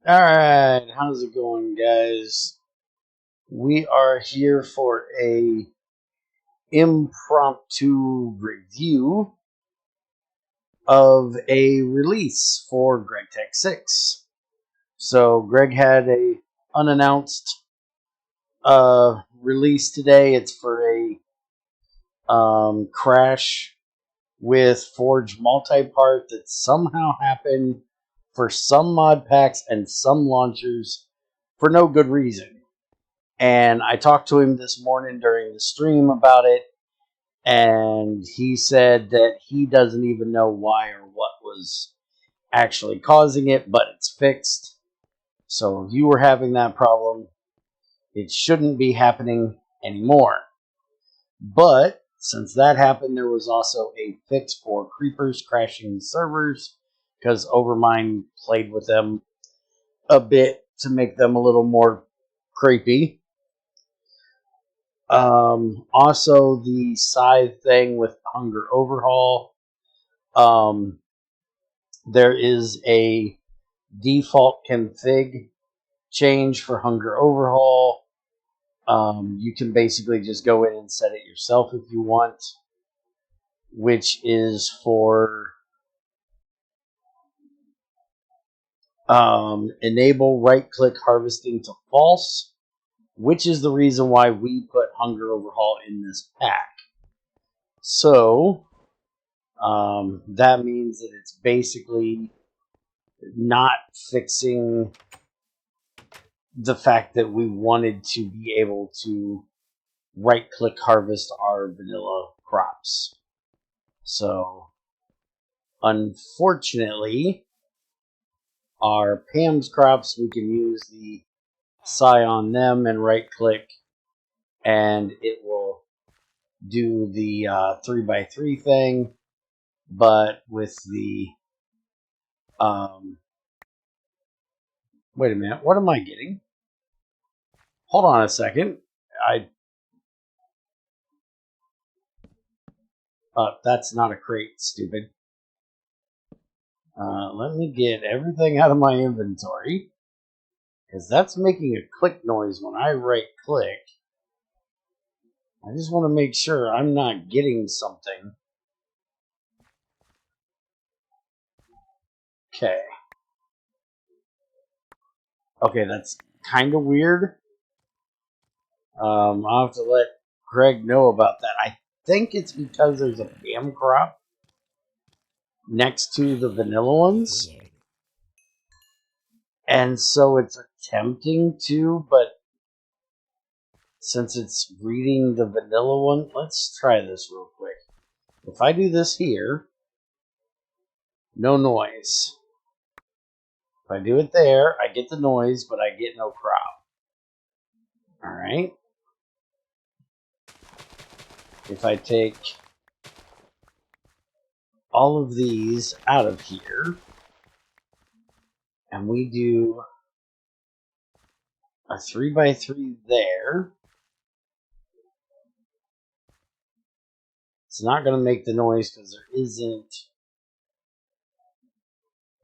Alright, how's it going, guys? We are here for a impromptu review of a release for GregTech 6. So Greg had a unannounced release today. It's for a crash with Forge multi-part that somehow happened for some mod packs and some launchers for no good reason. And I talked to him this morning during the stream about it, and he said that he doesn't even know why or what was actually causing it, but it's fixed. So if you were having that problem, it shouldn't be happening anymore. But since that happened, there was also a fix for creepers crashing servers, because Overmind played with them a bit to make them a little more creepy. Also, the scythe thing with Hunger Overhaul. There is a default config change for Hunger Overhaul. You can basically just go in and set it yourself if you want, which is for enable right-click harvesting to false, which is the reason why we put Hunger Overhaul in this pack. So that means that it's basically not fixing the fact that we wanted to be able to right-click harvest our vanilla crops. So, unfortunately, our Pam's crops, we can use the Sci on them and right-click, and it will do the 3x3 thing. But with the wait a minute, what am I getting? Hold on a second. That's not a crate, stupid. Let me get everything out of my inventory, because that's making a click noise when I right click. I just want to make sure I'm not getting something. Okay. Okay, that's kind of weird. I'll have to let Greg know about that. I think it's because there's a Pam crop next to the vanilla ones. And so it's attempting to, but since it's reading the vanilla one, let's try this real quick. If I do this here, no noise. If I do it there, I get the noise, but I get no crop. Alright. If I take all of these out of here, and we do a 3x3 there, it's not going to make the noise because there isn't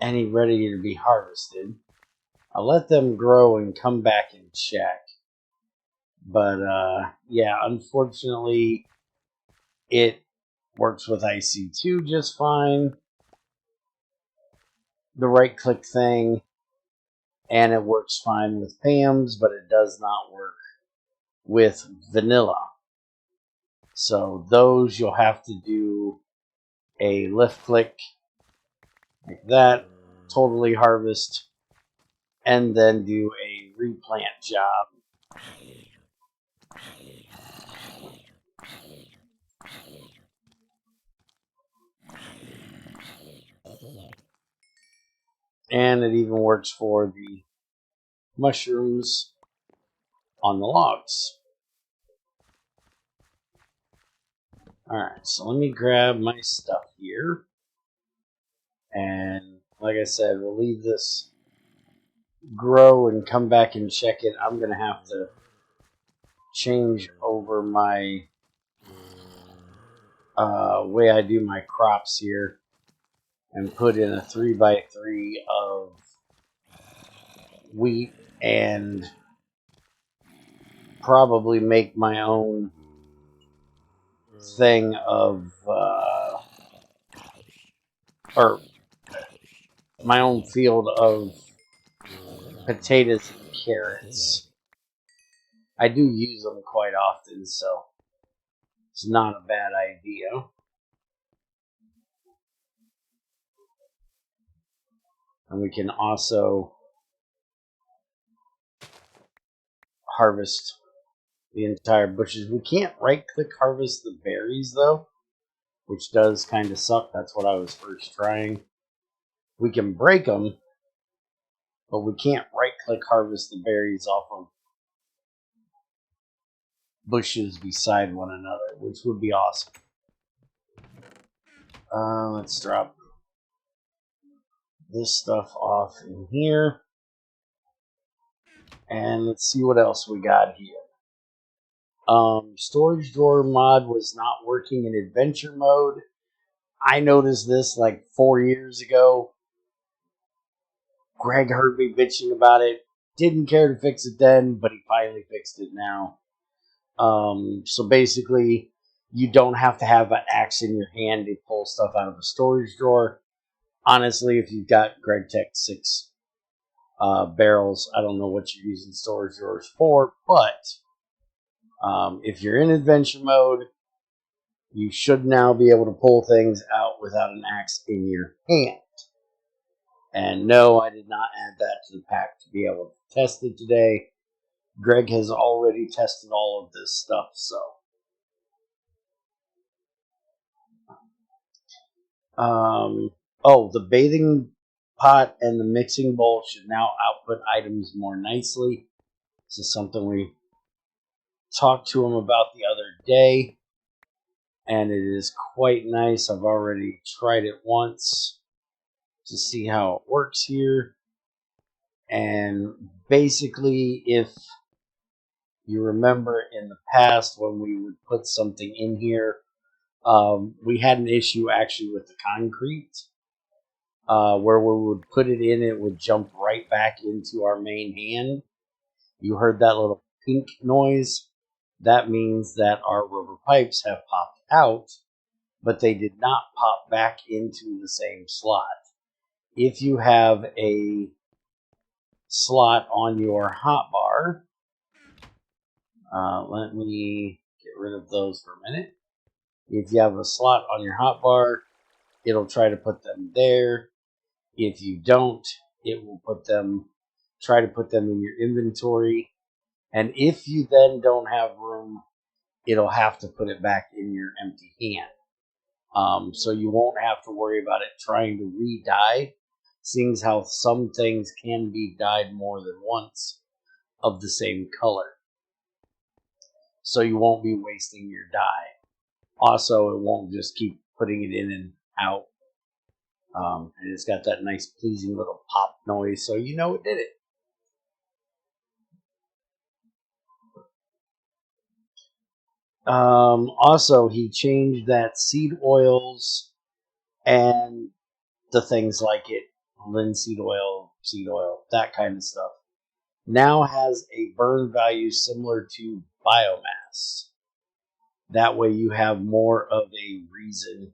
any ready to be harvested. I'll let them grow and come back and check. But yeah, unfortunately, it works with IC2 just fine. The right click thing, and it works fine with Pam's, but it does not work with vanilla. So those you'll have to do a left click like that, totally harvest, and then do a replant job. And it even works for the mushrooms on the logs. Alright, so let me grab my stuff here. And like I said, we'll leave this grow and come back and check it. I'm going to have to change over my way I do my crops here and put in a 3x3 of wheat and probably make my own thing of, or my own field of potatoes and carrots. I do use them quite often, so it's not a bad idea. And we can also harvest the entire bushes. We can't right-click harvest the berries, though, which does kind of suck. That's what I was first trying. We can break them, but we can't right-click harvest the berries off of bushes beside one another, which would be awesome. Let's drop this stuff off in here. And let's see what else we got here. Storage drawer mod was not working in adventure mode. I noticed this like 4 years ago. Greg heard me bitching about it. Didn't care to fix it then, but he finally fixed it now. So basically, you don't have to have an axe in your hand to pull stuff out of a storage drawer. Honestly, if you've got GregTech 6 barrels, I don't know what you're using storage drawers for, but if you're in adventure mode, you should now be able to pull things out without an axe in your hand. And no, I did not add that to the pack to be able to test it today. Greg has already tested all of this stuff, so. The bathing pot and the mixing bowl should now output items more nicely. This is something we talked to him about the other day, and it is quite nice. I've already tried it once to see how it works here. And basically, if you remember in the past when we would put something in here, we had an issue actually with the concrete, where we would put it in, it would jump right back into our main hand. You heard that little pink noise. That means that our rubber pipes have popped out, but they did not pop back into the same slot. If you have a slot on your hotbar, let me get rid of those for a minute. If you have a slot on your hotbar, it'll try to put them there. If you don't, it will try to put them in your inventory. And if you then don't have room, it'll have to put it back in your empty hand. So you won't have to worry about it trying to re-dye, seeing as how some things can be dyed more than once of the same color. So you won't be wasting your dye. Also, it won't just keep putting it in and out. And it's got that nice pleasing little pop noise, so you know it did it. Also, he changed that seed oils and the things like it, linseed oil, seed oil, that kind of stuff, now has a burn value similar to biomass. That way you have more of a reason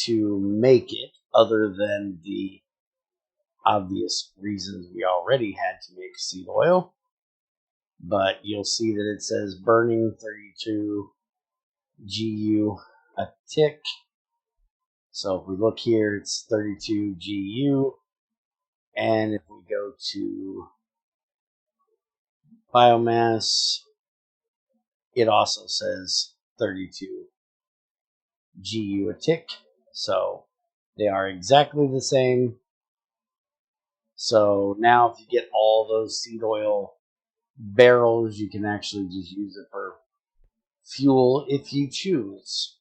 to make it other than the obvious reasons we already had to make seed oil. But you'll see that it says burning 32 GU a tick. So if we look here, it's 32 GU. And if we go to biomass, it also says 32 GU a tick. So they are exactly the same. So now if you get all those seed oil barrels, you can actually just use it for fuel if you choose.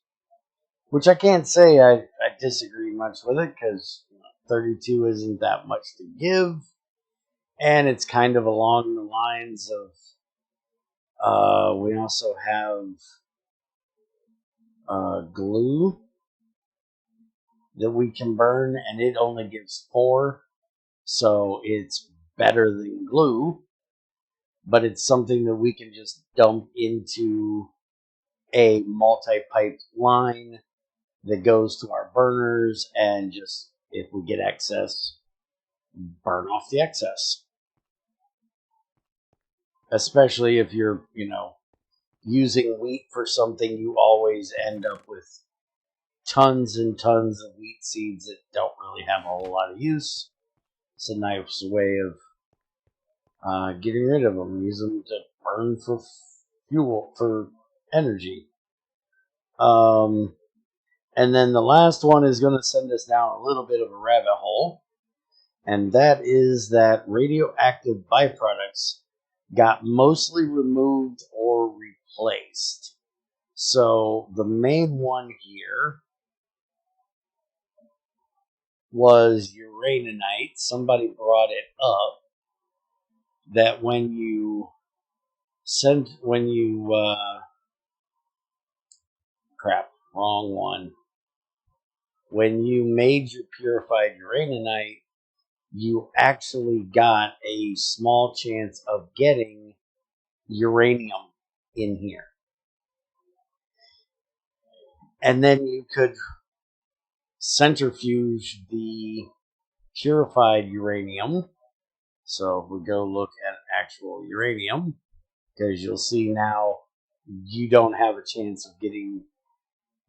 Which I can't say I disagree much with it, because 32 isn't that much to give. And it's kind of along the lines of, we also have glue that we can burn, and it only gives 4. So it's better than glue, but it's something that we can just dump into a multi-pipe line that goes to our burners, and just, if we get excess, burn off the excess. Especially if you're, using wheat for something, you always end up with tons and tons of wheat seeds that don't really have a whole lot of use. It's a nice way of getting rid of them. Use them to burn for fuel, for energy. And then the last one is going to send us down a little bit of a rabbit hole, and that is that radioactive byproducts got mostly removed or replaced. So the main one here was uraninite. Somebody brought it up that when you wrong one. When you made your purified uraninite, you actually got a small chance of getting uranium in here. And then you could centrifuge the purified uranium. So if we go look at actual uranium, because you'll see now you don't have a chance of getting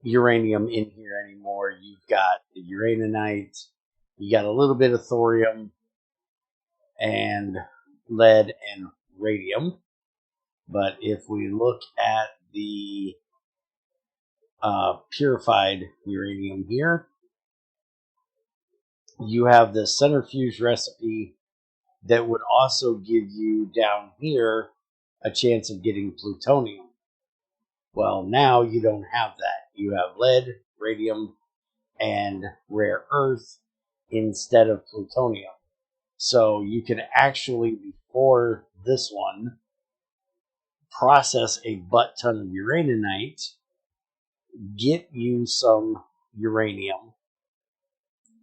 uranium in here anymore. You've got the uraninite, you got a little bit of thorium and lead and radium. But if we look at the purified uranium here, you have the centrifuge recipe that would also give you down here a chance of getting plutonium. Well, now you don't have that. You have lead, radium, and rare earth instead of plutonium. So you can actually, before this one, process a butt ton of uraninite, get you some uranium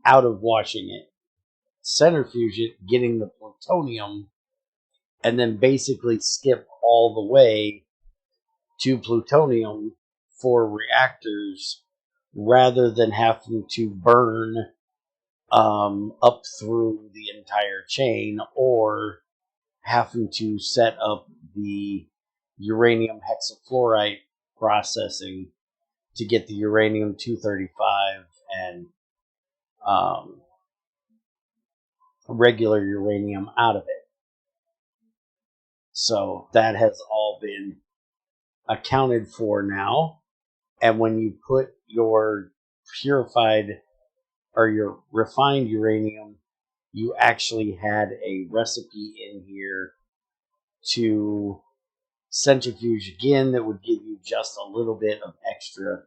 out of washing it, centrifuge it, getting the plutonium, and then basically skip all the way to plutonium for reactors, rather than having to burn up through the entire chain, or having to set up the uranium hexafluoride processing to get the uranium 235 and regular uranium out of it. So that has all been accounted for now. And when you put your purified or your refined uranium, you actually had a recipe in here to centrifuge again that would give you just a little bit of extra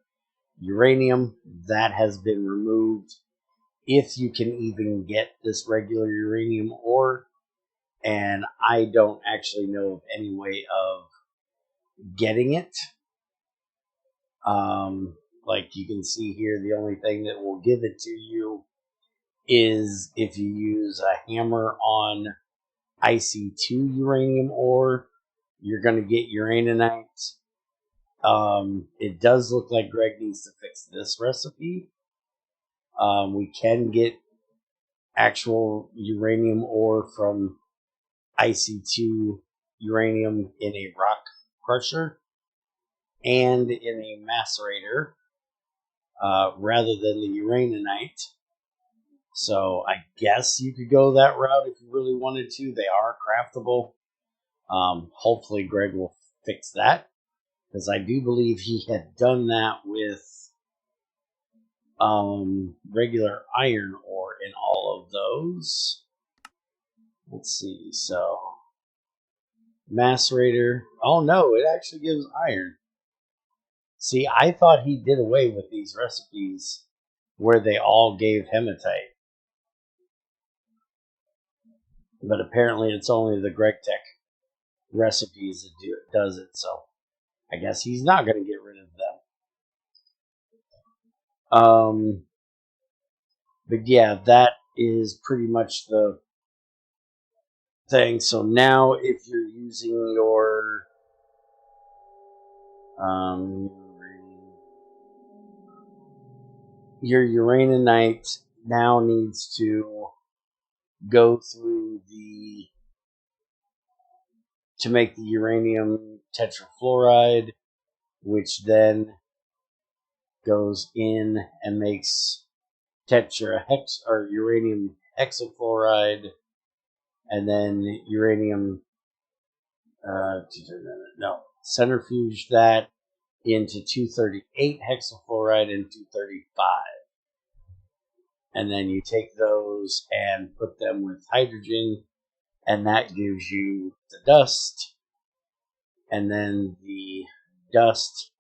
uranium. That has been removed. If you can even get this regular uranium ore, and I don't actually know of any way of getting it. Like you can see here, the only thing that will give it to you is if you use a hammer on IC2 uranium ore, you're going to get uraninite. It does look like Greg needs to fix this recipe. We can get actual uranium ore from IC2 uranium in a rock crusher and in a macerator, rather than the uraninite. So I guess you could go that route if you really wanted to. They are craftable. Hopefully Greg will fix that, because I do believe he had done that with regular iron ore in all of those. Let's see. So macerator. Oh no, it actually gives iron. See, I thought he did away with these recipes where they all gave hematite. But apparently it's only the GregTech recipes that does it, so I guess he's not going to get rid of them. But yeah, that is pretty much the thing. So now if you're using your uraninite now needs to go through to make the uranium tetrafluoride, which then goes in and makes uranium hexafluoride, and then uranium centrifuge that into 238 hexafluoride and 235. And then you take those and put them with hydrogen, and that gives you the dust. And then the dust,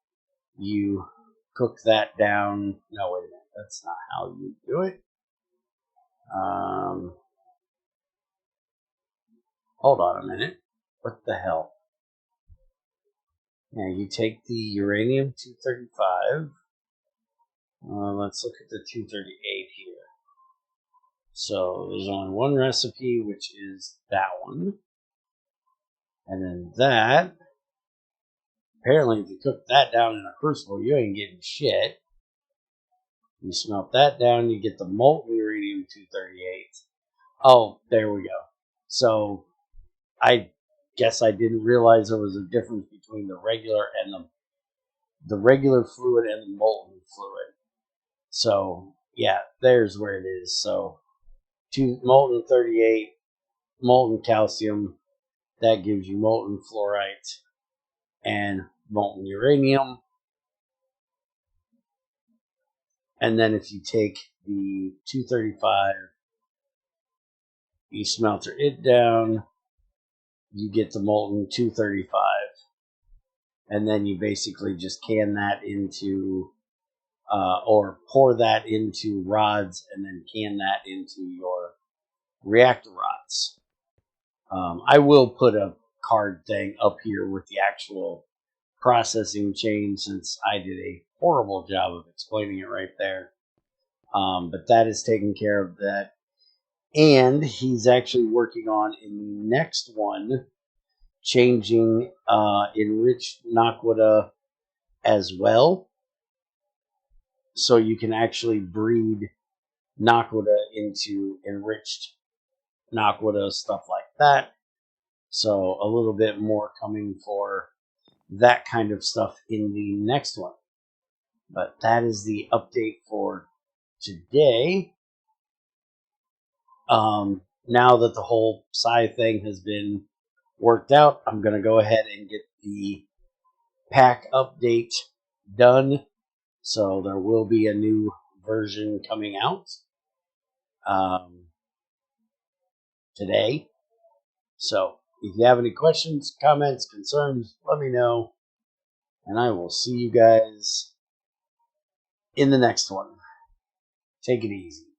you cook that down. No, wait a minute. That's not how you do it. Hold on a minute. What the hell? Yeah, you take the uranium 235. Let's look at the 238 here. So there's only one recipe, which is that one. And then that, apparently if you cook that down in a crucible, you ain't getting shit. You smelt that down, you get the molten uranium 238. Oh, there we go. So I guess I didn't realize there was a difference between the regular and the regular fluid and the molten fluid. So yeah, there's where it is. So molten 38, molten calcium, that gives you molten fluorite and molten uranium. And then if you take the 235, you smelter it down, you get the molten 235. And then you basically just can that into, or pour that into rods and then can that into your reactor rods. I will put a card thing up here with the actual processing chain, since I did a horrible job of explaining it right there. But that is taken care of that. And he's actually working on, in the next one, changing enriched naquita as well. So you can actually breed naquita into enriched naquita, stuff like that. So a little bit more coming for that kind of stuff in the next one. But that is the update for today. Now that the whole Psi thing has been worked out, I'm going to go ahead and get the pack update done. So there will be a new version coming out today. So if you have any questions, comments, concerns, let me know. And I will see you guys in the next one. Take it easy.